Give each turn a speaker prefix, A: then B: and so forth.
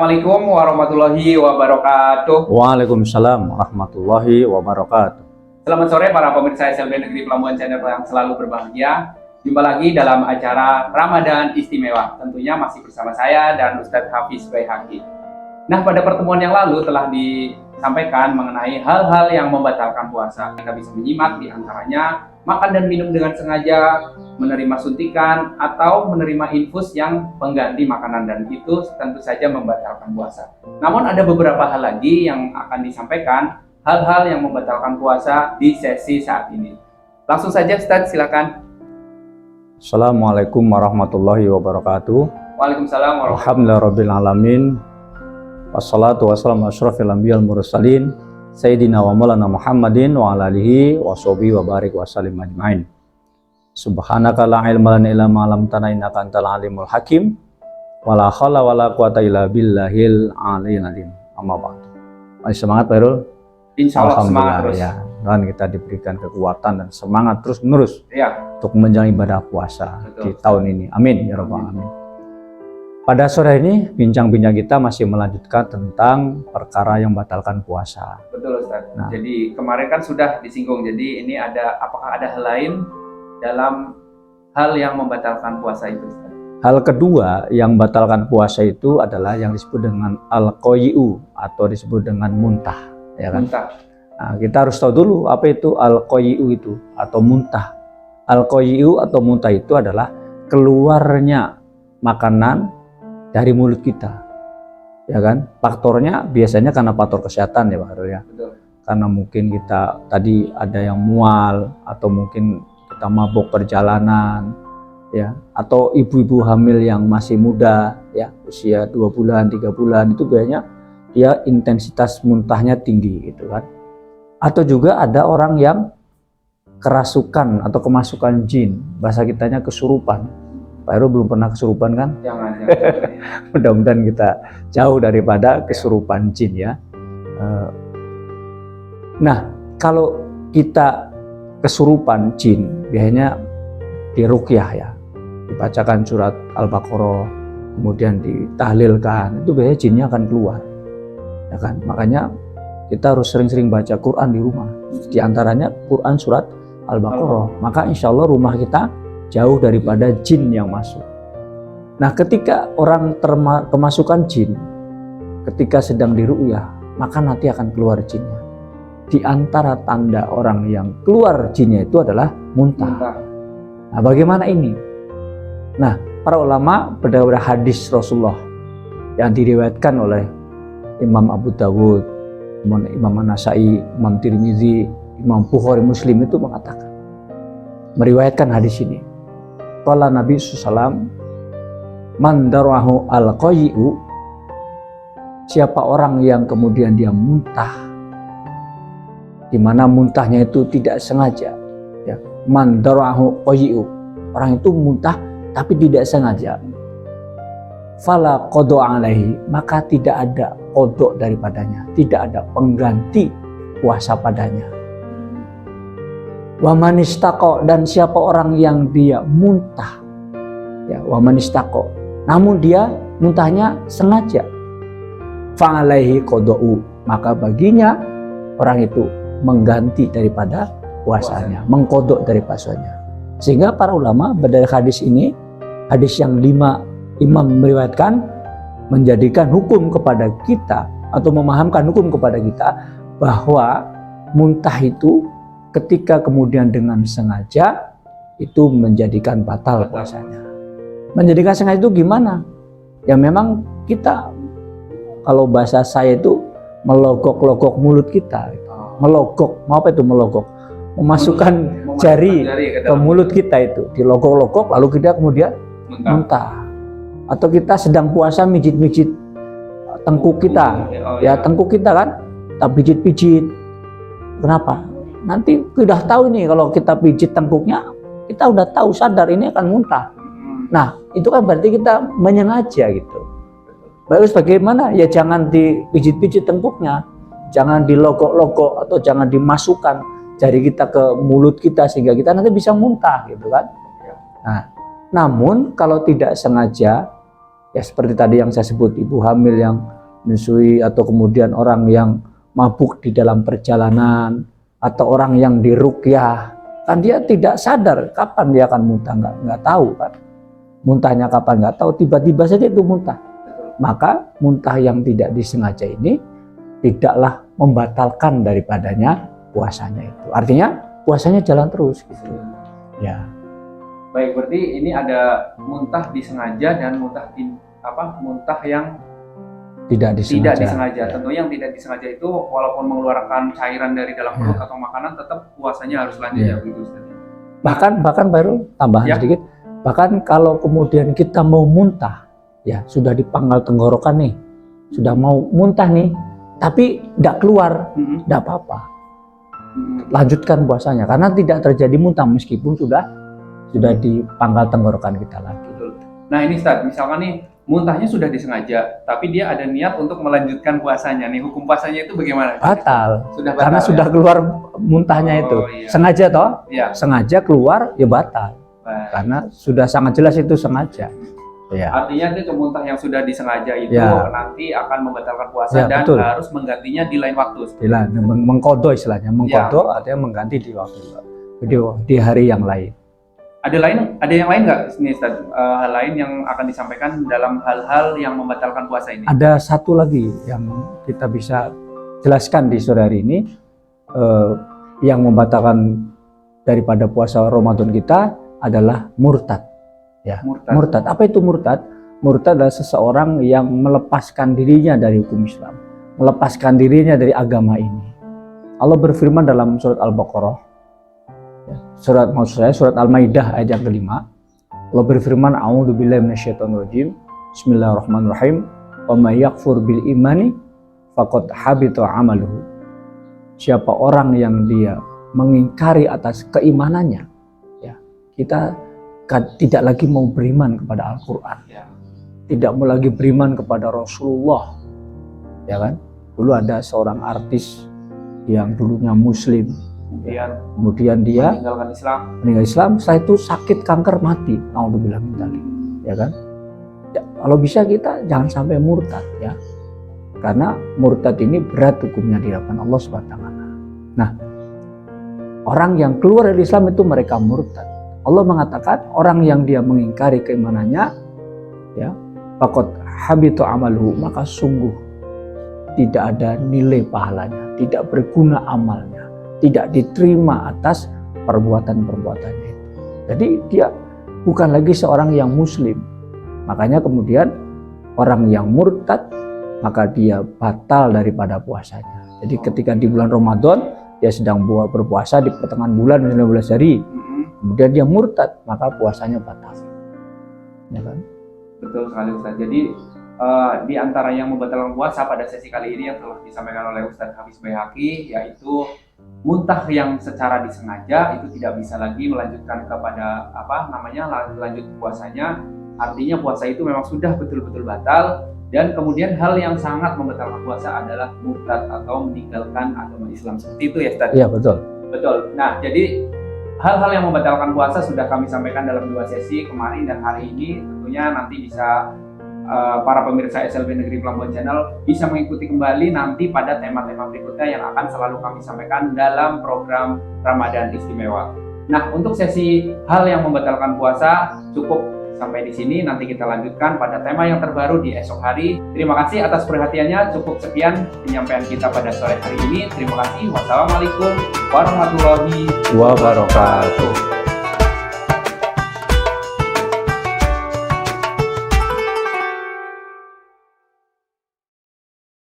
A: Assalamualaikum warahmatullahi wabarakatuh.
B: Waalaikumsalam warahmatullahi wabarakatuh.
A: Selamat sore para pemirsa SLB Negeri Pelabuhan Channel yang selalu berbahagia. Jumpa lagi dalam acara Ramadan Istimewa. Tentunya masih bersama saya dan Ustadz Hafiz Baihaqi. Nah, pada pertemuan yang lalu telah disampaikan mengenai hal-hal yang membatalkan puasa. Kita bisa menyimak di antaranya makan dan minum dengan sengaja, menerima suntikan, atau menerima infus yang pengganti makanan, dan itu tentu saja membatalkan puasa. Namun ada beberapa hal lagi yang akan disampaikan, hal-hal yang membatalkan puasa di sesi saat ini. Langsung saja Ustadz, silakan.
B: Assalamualaikum warahmatullahi wabarakatuh.
A: Waalaikumsalam warahmatullahi wabarakatuh.
B: Alhamdulillahirrahmanirrahim. Wassalatu wassalamu asyrafil anbiya'il mursalin Sayyidina wa maulana Muhammadin wa ala alihi wa sahbihi wa barik wa sallim ajma'in. Subhanaka la ilma lana illa ma 'allamtana innaka antal alimul hakim. Wala haula wala quwata illa billahil aliyyil azim. Amma ba'd. Masih semangat Pak Irul?
A: Insyaallah semangat terus.
B: Ya, dan kita diberikan kekuatan dan semangat terus menerus untuk menjalani ibadah puasa. Betul. Di tahun ini. Amin ya rabbal alamin. Pada sore ini bincang-bincang kita masih melanjutkan tentang perkara yang membatalkan puasa.
A: Betul Ustaz. Nah, jadi kemarin kan sudah disinggung. Jadi ini apakah ada hal lain dalam hal yang membatalkan puasa itu Ustaz?
B: Hal kedua yang membatalkan puasa itu adalah yang disebut dengan al-qoyi'u atau disebut dengan muntah, ya kan?
A: Muntah.
B: Nah, kita harus tahu dulu apa itu al-qoyi'u itu atau muntah. Al-qoyi'u atau muntah itu adalah keluarnya makanan dari mulut kita, ya kan? Faktornya biasanya karena faktor kesehatan ya Pak Harul ya.
A: Betul.
B: Karena mungkin kita tadi ada yang mual, atau mungkin kita mabuk perjalanan, ya, atau ibu-ibu hamil yang masih muda, ya, usia 2 bulan, 3 bulan, itu biasanya dia intensitas muntahnya tinggi gitu kan. Atau juga ada orang yang kerasukan atau kemasukan jin, bahasa kitanya kesurupan. Pak Heru belum pernah kesurupan kan?
A: Jangan.
B: Mudah-mudahan kita jauh daripada kesurupan jin ya. Nah, kalau kita kesurupan jin, biasanya diruqyah ya, dibacakan surat Al-Baqarah, kemudian ditahlilkan, itu biasanya jinnya akan keluar, ya kan? Makanya kita harus sering-sering baca Quran di rumah. Di antaranya Quran surat Al-Baqarah. Maka insya Allah rumah kita jauh daripada jin yang masuk. Nah, ketika orang kemasukan jin, ketika sedang diru'yah, maka nanti akan keluar jinnya. Di antara tanda orang yang keluar jinnya itu adalah muntah. Nah, bagaimana ini? Nah, para ulama berdasarkan hadis Rasulullah yang diriwayatkan oleh Imam Abu Dawud, Imam An-Nasai, Imam Tirmizi, Imam Bukhari, Muslim itu meriwayatkan hadis ini. Qala Nabi SAW, man darahu al-qoyi'u, siapa orang yang kemudian dia muntah, di mana muntahnya itu tidak sengaja, ya. Man darahu qoyi'u, orang itu muntah tapi tidak sengaja, fala qada alaihi, maka tidak ada qada daripadanya, tidak ada pengganti puasa padanya. Wa man istaqa, dan siapa orang yang dia muntah, ya, wa man istaqa, namun dia muntahnya sengaja, fa alaihi qada'u, maka baginya orang itu mengganti daripada puasanya, mengkodok dari puasanya. Sehingga para ulama berdasarkan hadis ini, hadis yang 5 imam meriwayatkan, menjadikan hukum kepada kita atau memahamkan hukum kepada kita bahwa muntah itu ketika kemudian dengan sengaja itu menjadikan batal puasanya. Menjadikan sengaja itu gimana? Ya memang kita, kalau bahasa saya itu melogok-logok mulut kita. Melogok, mau apa itu melogok? Memasukkan jari ke mulut kita itu, dilogok-logok lalu kita kemudian muntah. Atau kita sedang puasa mijit-mijit tengkuk kita, ya tengkuk kita kan, kita pijit-pijit. Kenapa? Nanti udah tahu nih, kalau kita pijit tengkuknya, kita udah tahu, sadar ini akan muntah. Nah, itu kan berarti kita menyengaja gitu. Bagus bagaimana? Ya jangan dipijit-pijit tengkuknya, jangan dilogok-logok atau jangan dimasukkan jari kita ke mulut kita sehingga kita nanti bisa muntah gitu kan. Nah, namun kalau tidak sengaja Ya seperti tadi yang saya sebut, ibu hamil yang menyusui, atau kemudian orang yang mabuk di dalam perjalanan, atau orang yang diruqyah, kan dia tidak sadar kapan dia akan muntah, nggak tahu kan, muntahnya kapan nggak tahu, tiba-tiba saja itu muntah. Maka muntah yang tidak disengaja ini tidaklah membatalkan daripadanya puasanya itu. Artinya puasanya jalan terus gitu. Ya.
A: Baik, berarti ini ada muntah disengaja dan muntah muntah yang
B: Tidak disengaja.
A: Ya. Tentunya yang tidak disengaja itu walaupun mengeluarkan cairan dari dalam perut atau makanan, tetap puasanya harus lanjut ya begitu Ustaz.
B: Bahkan Pak Heru, tambahan sedikit. Bahkan kalau kemudian kita mau muntah, ya sudah di pangkal tenggorokan nih, sudah mau muntah nih, tapi tidak keluar, tidak apa-apa. Lanjutkan puasanya karena tidak terjadi muntah meskipun sudah di pangkal tenggorokan kita lagi.
A: Betul. Nah ini Ustaz, misalkan nih muntahnya sudah disengaja, tapi dia ada niat untuk melanjutkan puasanya nih, hukum puasanya itu bagaimana?
B: Batal.
A: Sudah batal,
B: karena sudah keluar muntahnya itu.
A: Iya.
B: Sengaja toh?
A: Iya.
B: Sengaja keluar ya batal. Karena sudah sangat jelas itu sengaja. Ya.
A: Artinya itu muntah yang sudah disengaja itu nanti akan membatalkan puasa dan
B: betul.
A: harus menggantinya di lain waktu.
B: Mengkodo istilahnya, mengkodo artinya mengganti di waktu di hari yang lain.
A: Ada yang lain nggak nih Ustaz? Hal lain yang akan disampaikan dalam hal-hal yang membatalkan puasa ini?
B: Ada satu lagi yang kita bisa jelaskan di sore hari ini, yang membatalkan daripada puasa Ramadan kita adalah murtad. Ya, murtad. Apa itu murtad? Murtad adalah seseorang yang melepaskan dirinya dari hukum Islam, melepaskan dirinya dari agama ini. Allah berfirman dalam surat Al-Baqarah, surat Al-Maidah ayat yang kelima. Allah berfirman, A'udzubillahi minasyaitonirrajim. Bismillahirrahmanirrahim. Wa may yakfur bil imani faqad habita 'amaluhu. Siapa orang yang dia mengingkari atas keimanannya, ya, kita tidak lagi mau beriman kepada Al-Quran, tidak mau lagi beriman kepada Rasulullah, ya kan? Dulu ada seorang artis yang dulunya Muslim, kemudian dia meninggal Islam, setelah itu sakit kanker mati, naudzubillah min dzalik, ya kan? Ya, kalau bisa kita jangan sampai murtad, ya, karena murtad ini berat hukumnya di hadapan Allah Subhanahu wa taala. Nah, orang yang keluar dari Islam itu mereka murtad. Allah mengatakan orang yang dia mengingkari keimanannya, ya, faqad habita amaluhu, maka sungguh tidak ada nilai pahalanya, tidak berguna amalnya, tidak diterima atas perbuatan-perbuatannya itu. Jadi dia bukan lagi seorang yang muslim. Makanya kemudian orang yang murtad, maka dia batal daripada puasanya. Jadi ketika di bulan Ramadan dia sedang berpuasa di pertengahan bulan 19 hari, kemudian dia murtad, maka puasanya batal. Ya kan?
A: Betul sekali Ustaz. Jadi di antara yang membatalkan puasa pada sesi kali ini yang telah disampaikan oleh Ustaz Hafiz Baihaqi, yaitu muntah yang secara disengaja itu tidak bisa lagi melanjutkan kepada lanjut puasanya. Artinya puasa itu memang sudah betul-betul batal. Dan kemudian hal yang sangat membatalkan puasa adalah murtad atau meninggalkan agama Islam. Seperti itu ya Ustaz?
B: Iya, betul.
A: Betul. Nah, jadi hal-hal yang membatalkan puasa sudah kami sampaikan dalam 2 sesi kemarin dan hari ini. Tentunya nanti bisa para pemirsa SLB Negeri Pelambuan Channel bisa mengikuti kembali nanti pada tema-tema berikutnya yang akan selalu kami sampaikan dalam program Ramadan Istimewa. Nah, untuk sesi hal yang membatalkan puasa cukup sampai di sini. Nanti kita lanjutkan pada tema yang terbaru di esok hari. Terima kasih atas perhatiannya. Cukup sekian penyampaian kita pada sore hari ini. Terima kasih. Wassalamualaikum warahmatullahi wabarakatuh.